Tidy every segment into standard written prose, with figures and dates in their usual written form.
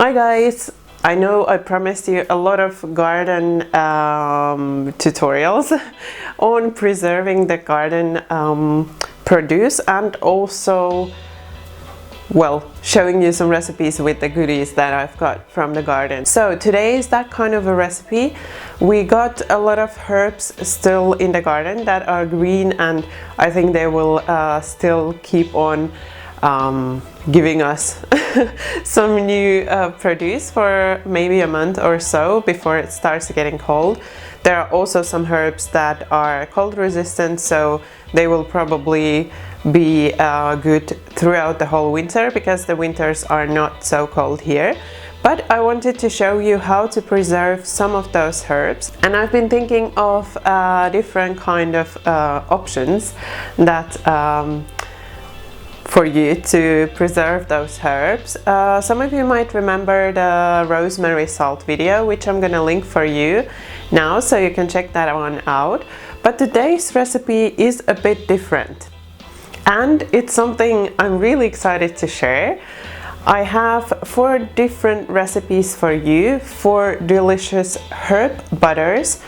Hi guys! I know I promised you a lot of garden tutorials on preserving the garden produce and also, well, showing you some recipes with the goodies that I've got from the garden. So today is that kind of a recipe. We got a lot of herbs still in the garden that are green, and I think they will still keep on giving us some new produce for maybe a month or so before it starts getting cold. There are also some herbs that are cold resistant, so they will probably be good throughout the whole winter because the winters are not so cold here. But I wanted to show you how to preserve some of those herbs, and I've been thinking of different kind of options that for you to preserve those herbs. Some of you might remember the Rosemary Salt video, which I'm gonna link for you now, so you can check that one out. But today's recipe is a bit different, and it's something I'm really excited to share. I have 4 different recipes for you, 4 delicious herb butters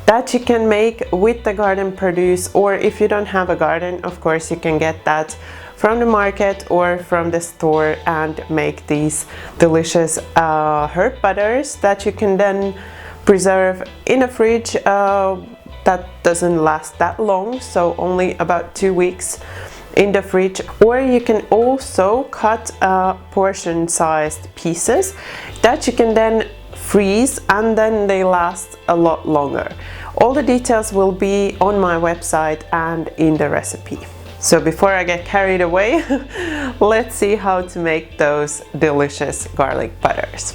that you can make with the garden produce, or if you don't have a garden, of course you can get that from the market or from the store and make these delicious herb butters that you can then preserve in a fridge that doesn't last that long, so only about 2 weeks in the fridge. Or you can also cut portion-sized pieces that you can then freeze, and then they last a lot longer. All the details will be on my website and in the recipe. So before I get carried away, let's see how to make those delicious garlic butters.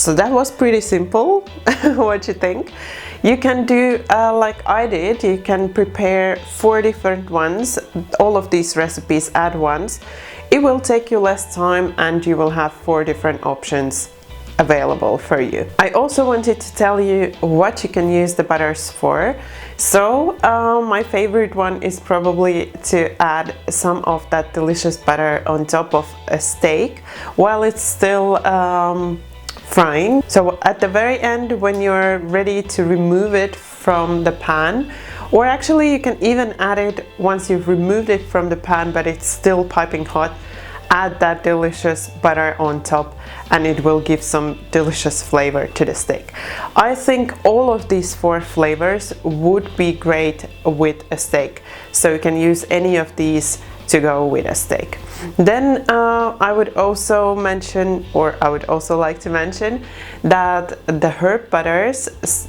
So that was pretty simple. What you think? You can do like I did. You can prepare 4 different ones, all of these recipes at once. It will take you less time and you will have 4 different options available for you. I also wanted to tell you what you can use the butters for. So my favorite one is probably to add some of that delicious butter on top of a steak while it's still frying. So at the very end, when you're ready to remove it from the pan, or actually you can even add it once you've removed it from the pan but it's still piping hot, add that delicious butter on top and it will give some delicious flavor to the steak. I think all of these 4 flavors would be great with a steak, so you can use any of these to go with a steak. Then I would also mention, or I would also like to mention, that the herb butters,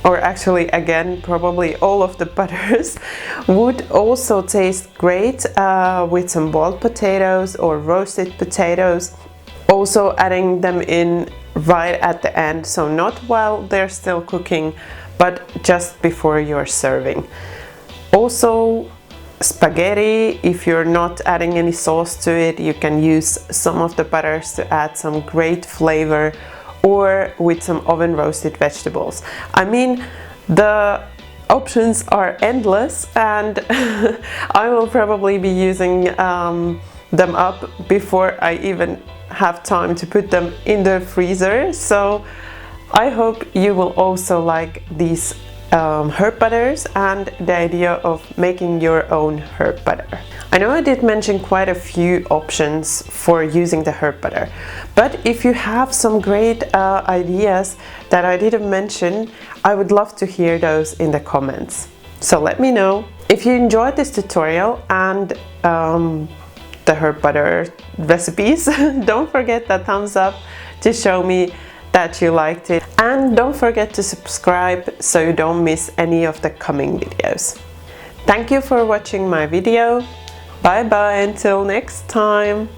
or actually again probably all of the butters, would also taste great with some boiled potatoes or roasted potatoes. Also adding them in right at the end, so not while they're still cooking but just before you're serving. Also spaghetti, if you're not adding any sauce to it, you can use some of the butters to add some great flavor, or with some oven roasted vegetables. I mean, the options are endless, and I will probably be using them up before I even have time to put them in the freezer. So I hope you will also like these herb butters and the idea of making your own herb butter. I know I did mention quite a few options for using the herb butter, but if you have some great ideas that I didn't mention, I would love to hear those in the comments. So let me know. If you enjoyed this tutorial and the herb butter recipes, don't forget that thumbs up to show me that you liked it, and don't forget to subscribe so you don't miss any of the coming videos. Thank you for watching my video. Bye bye until next time.